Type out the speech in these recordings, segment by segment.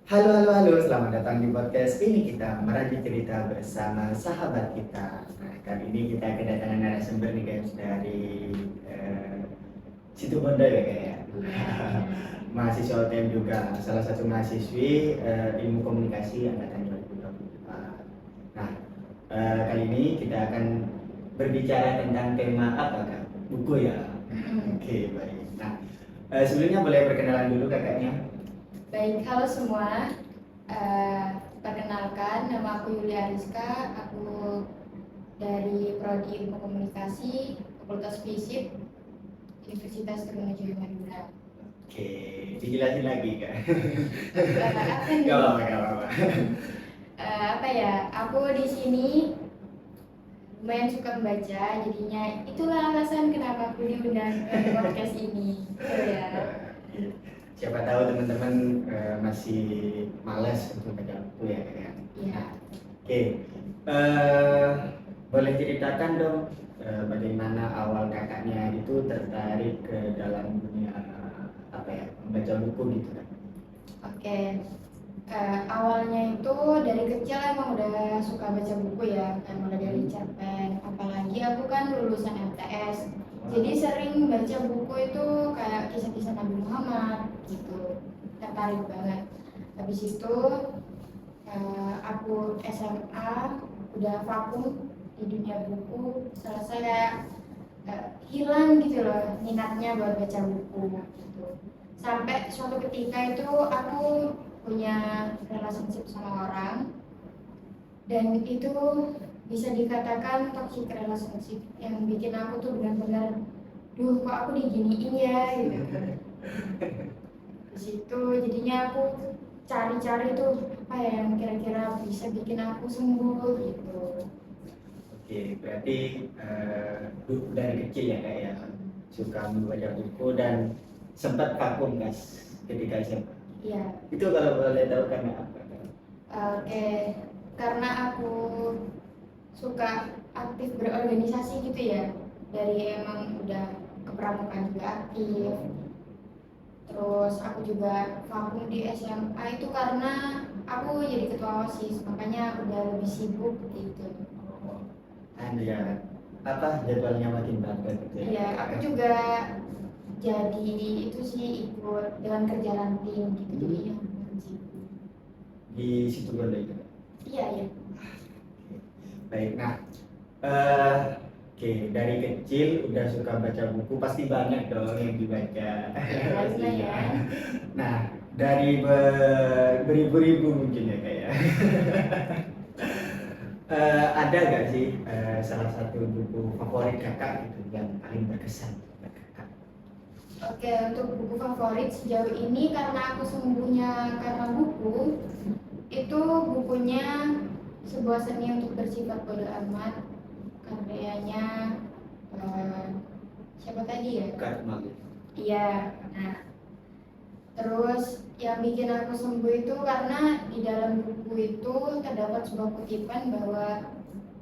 Halo, selamat datang di podcast ini kita merajut cerita bersama sahabat kita. Nah, kali ini kita kedatangan narasumber nih guys dari Situ Bondo ya kayak mahasiswa UTM juga, salah satu mahasiswi ilmu komunikasi angkatan 2024. Nah, kali ini kita akan berbicara tentang tema apa kak? Buku ya. Oke, baik. Nah, sebelumnya boleh perkenalan dulu kakaknya. Baik, halo semua. Perkenalkan, nama aku Yulia Rizka. Aku dari Prodi Ilmu Komunikasi, Fakultas Fisip, Universitas Trunojoyo Madura. Oke, dijelasin lagi kak. Apa nih? Gak apa-apa. Apa ya? Aku di sini lumayan suka membaca, jadinya itulah alasan kenapa aku diundang ke podcast ini. Ya. Siapa tahu teman-teman masih malas untuk baca buku ya kak. Iya. Oke, boleh ceritakan dong bagaimana awal kakaknya itu tertarik ke dalam dunia apa ya membaca buku gitu kan? Oke. Awalnya itu dari kecil emang udah suka baca buku ya, kayak mulai dari cerpen. Apalagi aku kan lulusan MTS, jadi sering baca buku itu kayak kisah-kisah Nabi Muhammad gitu, tertarik banget. Habis itu aku SMA udah vakum di dunia buku, selesai kayak hilang gitu loh minatnya buat baca buku gitu. Sampai suatu ketika itu aku punya relationship sama orang, dan itu bisa dikatakan toxic relationship yang bikin aku tuh benar-benar kok aku diginiin ya gitu. Di situ jadinya aku cari-cari tuh apa ya yang kira-kira bisa bikin aku sembuh gitu. Oke, berarti dari kecil ya kak ya suka membaca buku dan sempat vakum guys ketika SMA. Iya. Itu kalau boleh tahu karena apa? Oke, karena aku suka aktif berorganisasi gitu ya, dari emang udah kepramukaan juga aktif. Terus aku juga vakum di SMA itu karena aku jadi ketua OSIS, makanya udah lebih sibuk gitu. Ya, apa jadwalnya makin padat gitu ya? Iya, aku juga jadi itu sih ikut dengan kerja ranting gitu, jadi yang sibuk. Di situ boleh itu. Iya. Baik, nah, oke, dari kecil udah suka baca buku, pasti banyak dong yang dibaca. Pastinya ya. Nah, dari beribu-ribu mungkin ya kayak. Ada nggak sih salah satu buku favorit kakak gitu yang paling berkesan buat kakak? Oke, untuk buku favorit sejauh ini karena aku sembuhnya karena buku, itu bukunya Sebuah Seni Untuk Bersifat Bodo Amat, karyanya siapa tadi ya? Kak Malu. Iya. Nah, terus yang bikin aku sembuh itu karena di dalam buku itu terdapat sebuah kutipan bahwa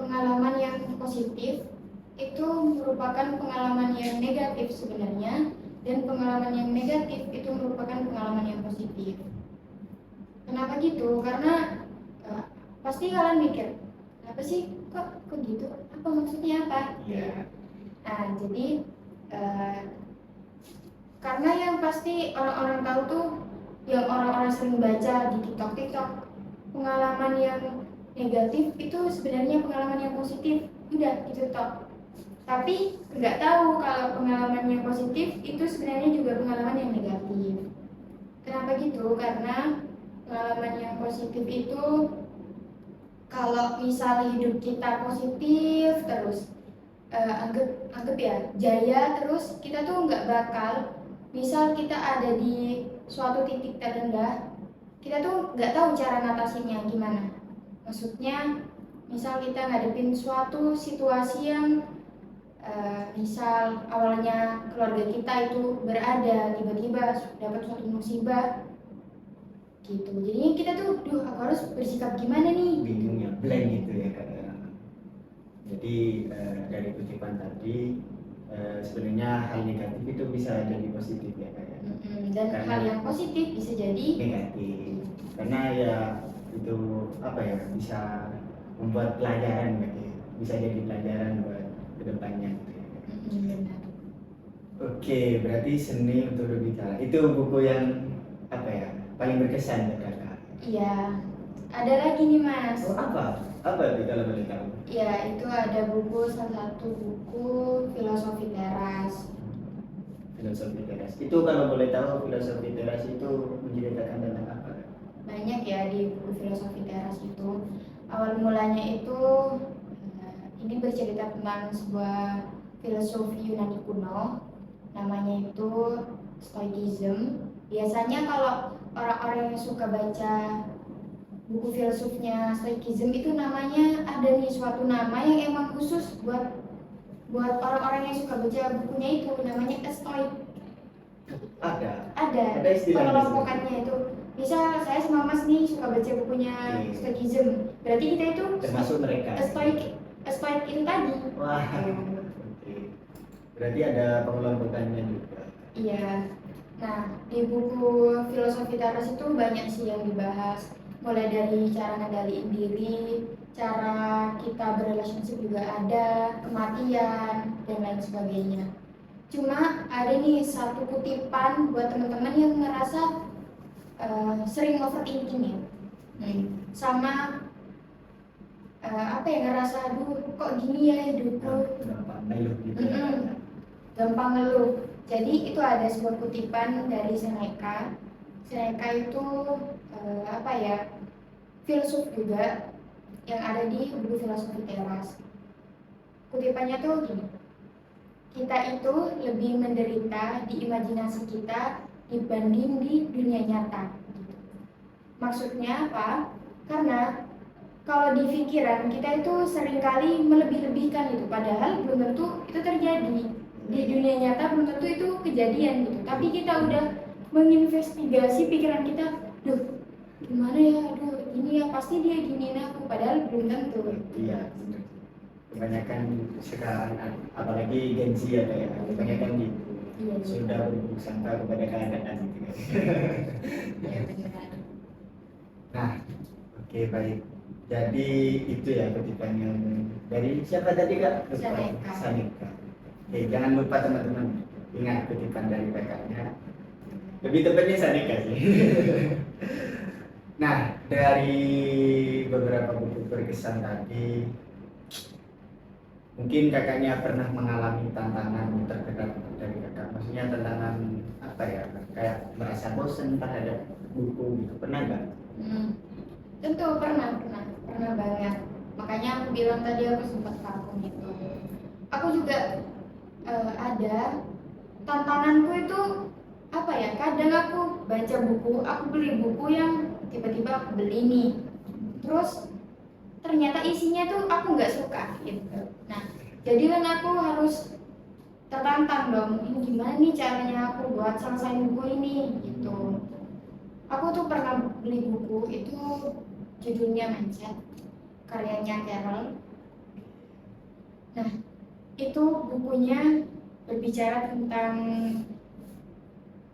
pengalaman yang positif itu merupakan pengalaman yang negatif sebenarnya, dan pengalaman yang negatif itu merupakan pengalaman yang positif. Kenapa gitu? Karena pasti kalian mikir, apa sih kok gitu? Apa maksudnya apa? Iya. Nah, jadi karena yang pasti orang-orang tahu tuh, yang orang-orang sering baca di TikTok, pengalaman yang negatif itu sebenarnya pengalaman yang positif, udah gitu toh. Tapi nggak tahu kalau pengalaman yang positif itu sebenarnya juga pengalaman yang negatif. Kenapa gitu? Karena pengalaman yang positif itu, kalau misal hidup kita positif terus, anggap ya jaya terus, kita tuh nggak bakal, misal kita ada di suatu titik terendah, kita tuh nggak tahu cara ngatasinya gimana. Maksudnya misal kita ngadepin suatu situasi yang misal awalnya keluarga kita itu berada, tiba-tiba dapat suatu musibah gitu, jadinya kita tuh aku harus bersikap gimana nih. Bingung ya, blank gitu ya kak. Jadi dari kutipan tadi sebenarnya hal negatif itu bisa jadi positif ya kayak Dan Karena- hal yang positif bisa jadi negatif karena ya itu apa ya bisa membuat pelajaran gitu ya. Bisa jadi pelajaran buat kedepannya gitu ya. benar. Oke, berarti seni untuk berbicara itu buku yang apa ya paling berkesan buat kakak. Iya, ada lagi nih Mas. Oh, apa itu kalau boleh tahu? Ya, itu ada salah satu buku filosofi teras. Filosofi teras. Itu kalau boleh tahu filosofi teras itu menceritakan tentang apa? Banyak ya di buku filosofi teras itu. Awal mulanya itu ini bercerita tentang sebuah filosofi Yunani kuno, namanya itu Stoicism. Biasanya kalau orang-orang yang suka baca buku filosofnya Stoicism itu namanya ada nih suatu nama yang emang khusus buat orang-orang yang suka baca bukunya itu, namanya Stoik. Ada Ada istilah pengelompokannya itu. Misal saya sama Mas nih suka baca bukunya Stoicism, berarti kita itu termasuk mereka. Stoik itu tadi. Wah. Oke. Berarti ada pengelompokannya juga. Iya. Nah, di buku filosofi teras itu banyak sih yang dibahas, mulai dari cara ngendaliin diri, cara kita berrelationship juga ada, kematian dan lain sebagainya. Cuma ada nih satu kutipan buat teman-teman yang ngerasa sering overthinking ya, sama apa ya, ngerasa aduh kok gini ya hidupku, Gampang ngeluh gitu. gampang ngeluh. Jadi itu ada sebuah kutipan dari Seneca. Seneca itu apa ya, filsuf juga yang ada di buku filosofi teras. Kutipannya tuh gini, kita itu lebih menderita di imajinasi kita dibanding di dunia nyata. Maksudnya apa? Karena kalau di pikiran kita itu seringkali melebih-lebihkan itu, padahal belum tentu itu terjadi. Di dunia nyata belum tentu itu kejadian gitu. Tapi kita udah menginvestigasi pikiran kita, duh gimana ya, aduh ini ya pasti dia giniin aku, padahal belum tentu. Iya, benar. Kebanyakan sekarang apalagi Gen Z ya kayak kebanyakan gitu. Iya, Sudah berburuk sangka kepada keadaan gitu kan. iya benar. Nah, oke baik. Jadi itu ya kutipan yang dari siapa tadi kak? Seneca. Seneca. Oke, jangan lupa teman-teman ingat kutipan dari kakaknya. Lebih tepatnya Seneca sih. Nah, dari beberapa buku berkesan tadi, mungkin kakaknya pernah mengalami tantangan terberat dari kakak. Maksudnya tantangan apa ya? Kayak merasa bosan terhadap buku gitu. Pernah nggak? Tentu pernah banget. Makanya aku bilang tadi aku sempat vakum gitu. Aku juga ada tantanganku itu apa ya? Kadang aku baca buku, aku beli buku yang tiba-tiba aku beli nih, terus ternyata isinya tuh aku nggak suka gitu. Nah, jadi kan aku harus tertantang dong. Ini gimana nih caranya aku buat selesai buku ini gitu. Aku tuh pernah beli buku itu judulnya Mindset, karyanya Carol. Nah, itu bukunya berbicara tentang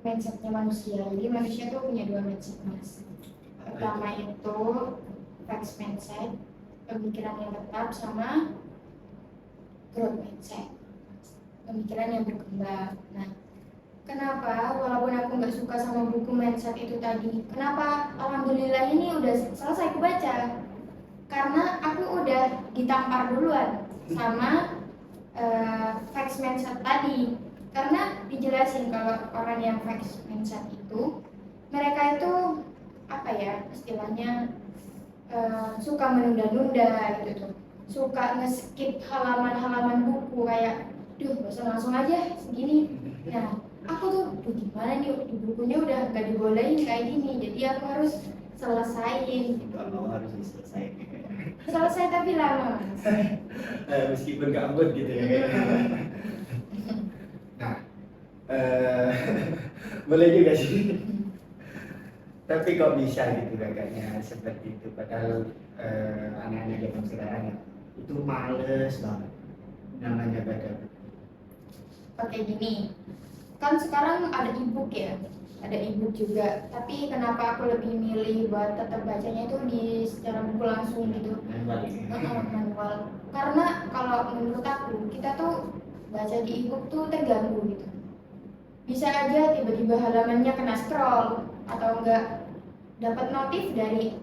mindsetnya manusia. Jadi manusia tuh punya dua mindset mas. Pertama itu fixed mindset, pemikiran yang tetap, sama growth mindset, pemikiran yang berkembang. Nah, kenapa walaupun aku nggak suka sama buku mindset itu tadi, kenapa alhamdulillah ini udah selesai aku baca? Karena aku udah ditampar duluan sama fixed mindset tadi. Karena dijelasin kalau orang yang fixed mindset itu, mereka itu apa ya istilahnya, suka menunda-nunda gitu tuh, suka nge-skip halaman-halaman buku, kayak duh bosan langsung aja segini. Nah, aku tuh gimana nih, di bukunya udah gak dibolehin kayak gini, jadi aku harus selesain. Kalau harus diselesaikan. Selesai tapi lama mas. Meskipun gambut gitu ya. Nah, boleh juga sih. Tapi kok bisa gitu kakaknya seperti itu, padahal anak-anak zaman sekarang ya, itu males banget namanya baca buku. pakai gini. Kan sekarang ada e-book ya, ada e-book juga. Tapi kenapa aku lebih milih buat tetap bacanya itu di secara buku langsung gitu, manual. Karena kalau menurut aku kita tuh baca di e-book tuh terganggu gitu. Bisa aja tiba-tiba halamannya kena scroll atau enggak dapat notif dari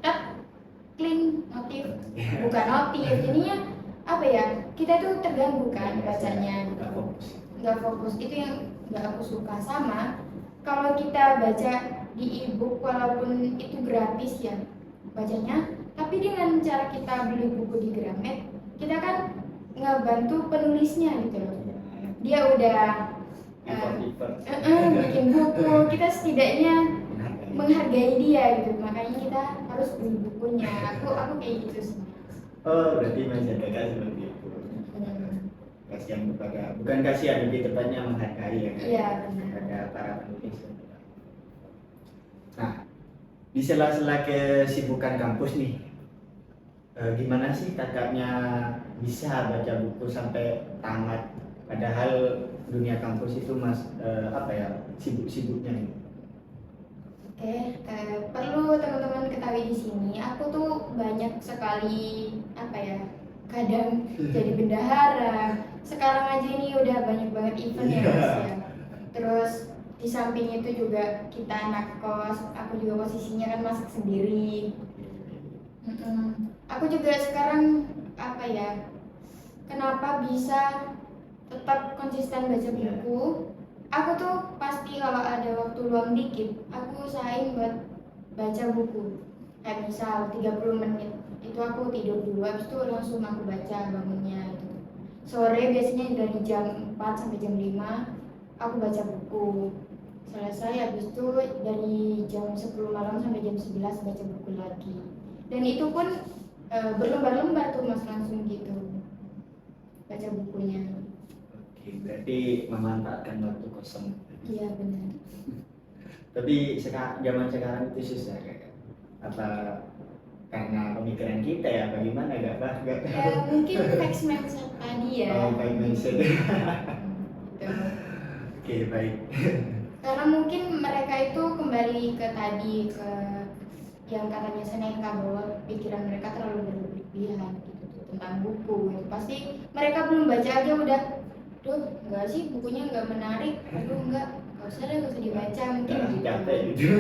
klik notif, bukan notif, jadinya apa ya, kita tuh terganggu kan bacanya, nggak fokus. Itu yang nggak aku suka. Sama kalau kita baca di e-book walaupun itu gratis ya bacanya, tapi dengan cara kita beli buku di Gramet, kita kan ngebantu penulisnya gitu loh. Dia udah bikin buku, kita setidaknya menghargai dia gitu, makanya kita harus beli bukunya. Aku kayak gitu sih. Oh, berarti masih ada kan seperti itu. Kasihan kepada, bukan kasihan, lebih tepatnya menghargai ya kan? Iya, benar. Kepada para penulis. Nah, di sela-sela kesibukan kampus nih, gimana sih kakaknya bisa baca buku sampai tamat? Padahal dunia kampus itu sibuk-sibuknya nih. Oke, perlu teman-teman ketahui di sini, aku tuh banyak sekali kadang jadi bendahara. Sekarang aja ini udah banyak banget event ya Mas ya. Terus di samping itu juga kita anak kos, aku juga posisinya kan masak sendiri. Aku juga sekarang kenapa bisa tetap konsisten baca buku? Aku tuh pasti kalau ada waktu luang dikit, aku usahain buat baca buku. Kayak misal 30 menit, itu aku tidur dulu, habis itu langsung aku baca bangunnya gitu. Sore biasanya dari jam 4 sampai jam 5, aku baca buku. Selesai, habis itu dari jam 10 malam sampai jam 11 baca buku lagi. Dan itu pun berlembar-lembar tuh Mas, langsung gitu baca bukunya. Berarti memanfaatkan waktu kosong. Iya benar. Tapi zaman sekarang itu susah kan? Apa karena pemikiran kita ya? Bagaimana gak Mungkin fixed mindset tadi ya. Oh, fixed mindset. Gitu. Oke, baik. Karena mungkin mereka itu kembali ke yang katanya Seneca, bahwa pikiran mereka terlalu berlebihan gitu tentang buku. Gitu. Pasti mereka belum baca aja udah, enggak sih bukunya enggak menarik, enggak usah dibaca mungkin gitu.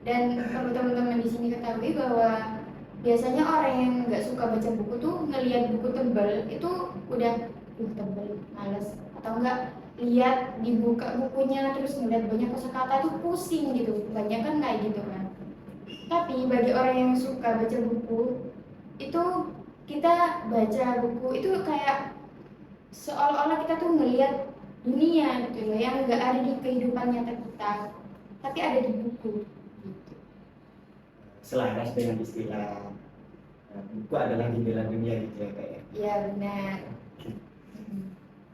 Dan perlu teman-teman di sini ketahui bahwa biasanya orang yang nggak suka baca buku tuh ngelihat buku tebal itu udah tebal, males, atau enggak lihat dibuka bukunya terus ngeliat banyak kosakata tuh pusing gitu, banyak kan kayak gitu kan. Tapi bagi orang yang suka baca buku itu, kita baca buku itu kayak seolah-olah kita tuh ngelihat dunia gitu loh, yang nggak ada di kehidupan nyata kita, tapi ada di buku. Selaras dengan istilah buku adalah jendela dunia gitu ya kayak. Iya benar.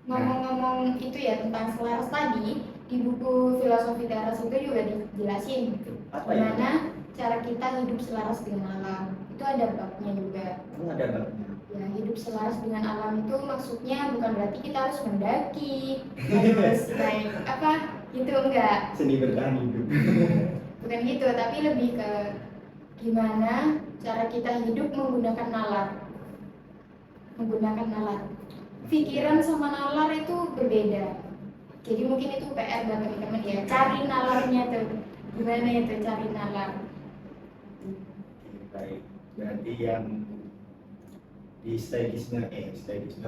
Ngomong-ngomong itu ya tentang selaras tadi, di buku Filosofi Teras itu juga dijelasin gimana cara kita hidup selaras dengan alam. Itu ada babnya juga. Ada babnya. Ya, hidup selaras dengan alam itu maksudnya bukan berarti kita harus mendaki, harus naik gitu, enggak. Seni bertahan hidup. Bukan gitu, tapi lebih ke gimana cara kita hidup menggunakan nalar. Pikiran sama nalar itu berbeda. Jadi mungkin itu PR buat teman-teman ya, cari nalarnya tuh. Gimana itu cari nalar? Baik, berarti yang di stoikisme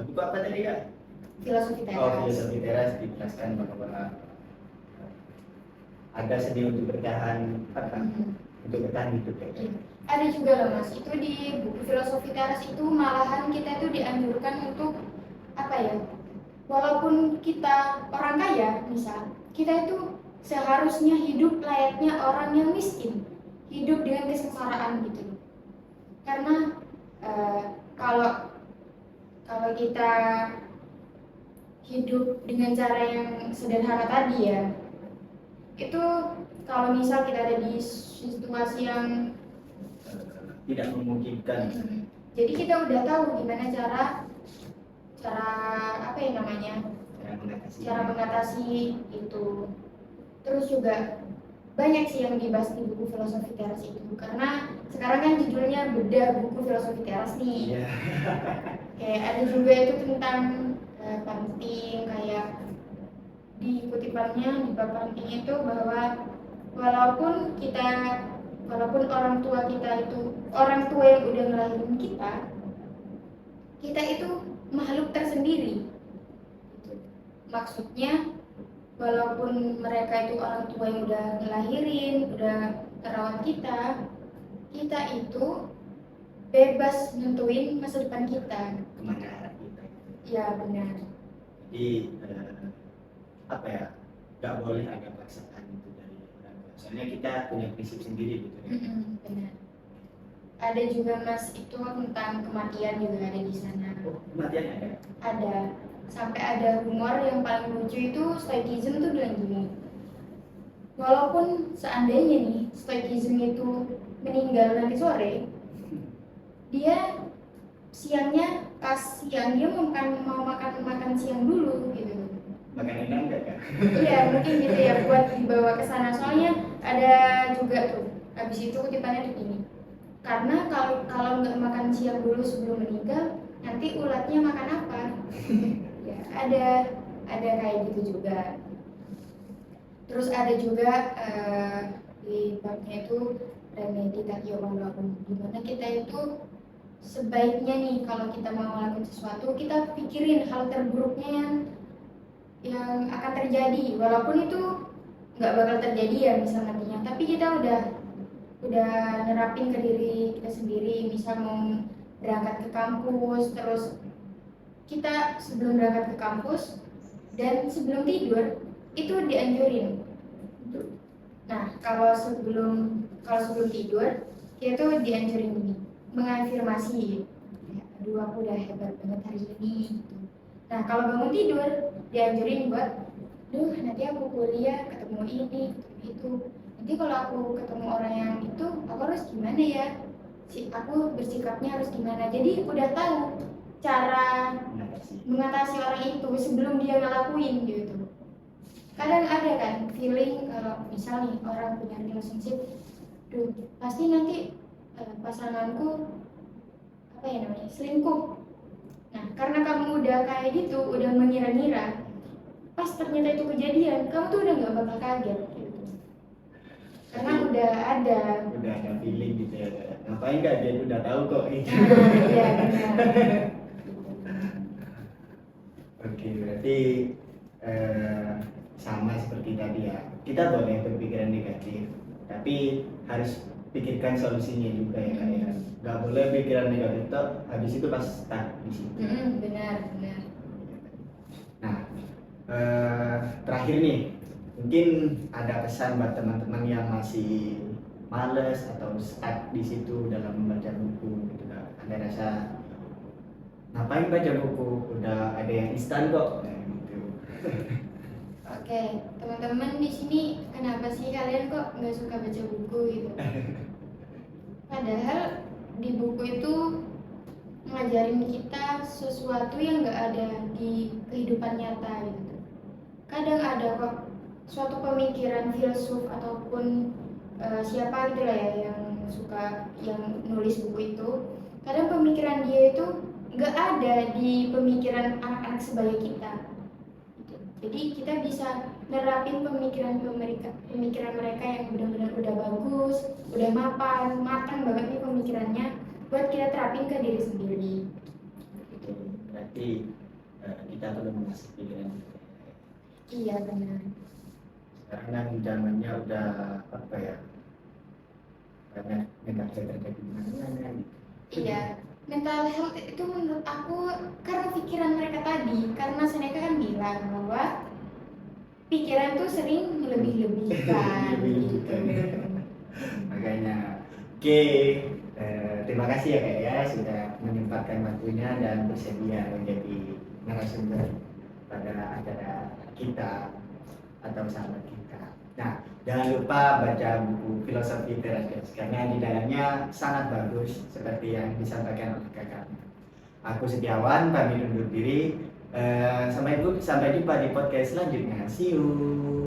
buku apa tadi ya? Filosofi Teras. Oh, Filosofi Teras dijelaskan bahwa ada seni untuk bertahan untuk bertahan hidup ya. Ada juga loh Mas, itu di buku Filosofi Teras itu malahan kita itu dianjurkan untuk walaupun kita orang kaya misal, kita itu seharusnya hidup layaknya orang yang miskin, hidup dengan kesengsaraan gitu. Karena kalau kita hidup dengan cara yang sederhana tadi ya, itu kalau misal kita ada di situasi yang tidak memungkinkan, jadi kita udah tahu gimana cara cara mengatasi itu. Terus juga banyak sih yang dibahas di buku filosofi teras itu, karena sekarang kan judulnya bedah buku filosofi teras nih. Iya. Kayak ada juga itu tentang penting, kayak di kutipannya di bab penting itu bahwa walaupun orang tua kita itu orang tua yang udah ngelahirin kita itu makhluk tersendiri. Maksudnya walaupun mereka itu orang tua yang udah ngelahirin, udah merawat kita itu bebas nentuin masa depan kita. Kemana arah kita? Ya benar. Jadi apa ya? Nggak boleh ada paksaan itu dari orang tua. Soalnya kita punya prinsip sendiri gitu ya. Benar. Ada juga Mas itu tentang kematian juga ada di sana. Oh, kematian ada? Ada. Sampai ada humor yang paling lucu itu stoicism tuh bilang gini, walaupun seandainya nih stoicism itu meninggal nanti sore, dia siangnya pas siang dia mau makan siang dulu gitu. Makan enak enggak ya? Iya mungkin gitu ya, buat dibawa ke sana. Soalnya ada juga tuh habis itu kutipannya tuh gini, karena kalau nggak makan siang dulu sebelum meninggal, nanti ulatnya makan apa? Ya ada kayak gitu juga. Terus ada juga di babnya itu remeditatio malorum, dimana kita itu sebaiknya nih kalau kita mau melakukan sesuatu, kita pikirin hal terburuknya yang akan terjadi, walaupun itu nggak bakal terjadi ya misal nantinya, tapi kita udah nerapin ke diri kita sendiri. Misal mau berangkat ke kampus, terus kita sebelum berangkat ke kampus dan sebelum tidur itu dianjurin. Nah kalau sebelum tidur kita tuh dianjurin ini mengafirmasi, ya, aduh aku udah hebat banget hari ini gitu. Nah kalau bangun tidur dianjurin buat, duh nanti aku kuliah ketemu ini ketemu itu, nanti kalau aku ketemu orang yang itu aku harus gimana ya, aku bersikapnya harus gimana. Jadi udah tahu cara mengatasi orang itu sebelum dia ngelakuin gitu. Kadang ada kan feeling kalau misal nih orang punya relationship, duh pasti nanti pasanganku apa ya namanya selingkuh. Nah karena kamu udah kayak gitu, udah mengira-ngira, pas ternyata itu kejadian, kamu tuh udah nggak bakal kaget gitu. Karena udah ada feeling gitu ya. Ngapain nggak dia udah tahu kok ini. Iya benar. Oke, berarti sama seperti tadi ya. Kita boleh berpikiran negatif, tapi harus pikirkan solusinya juga ya Kak ya. Nggak boleh pikiran negatif toh, habis itu pas stuck di situ. Benar. Nah, terakhir nih, mungkin ada pesan buat teman-teman yang masih males atau stuck di situ dalam membaca buku gitu Kak. Anda rasa ngapain baca buku, udah ada yang instan kok gitu. Oke, teman-teman di sini kenapa sih kalian kok nggak suka baca buku gitu? Padahal di buku itu ngajarin kita sesuatu yang nggak ada di kehidupan nyata gitu. Kadang ada kok suatu pemikiran filsuf ataupun siapa gitu lah ya yang nulis buku itu. Kadang pemikiran dia itu nggak ada di pemikiran anak-anak sebaya kita. Jadi kita bisa nerapin pemikiran mereka yang benar-benar udah bagus, udah matang banget nih pemikirannya, buat kita terapin ke diri sendiri. Gitu. Berarti kita perlu mengasih pikiran. Iya benar. Sekarang kan zamannya udah apa ya? Banyak negatif terjadi di mana-mana gitu. Iya. Mental health itu menurut aku karena pikiran mereka tadi, karena Seneca kan bilang bahwa pikiran tuh sering melebih-lebihkan gitu. Makanya oke, terima kasih ya Kak ya sudah menyempatkan waktunya dan bersedia menjadi narasumber pada acara kita atau sahabat kita. Nah, jangan lupa baca buku Filosofi Teras karena di dalamnya sangat bagus seperti yang disampaikan oleh kakak. Aku Setiawan pamit undur diri. Sampai jumpa di podcast selanjutnya. See you.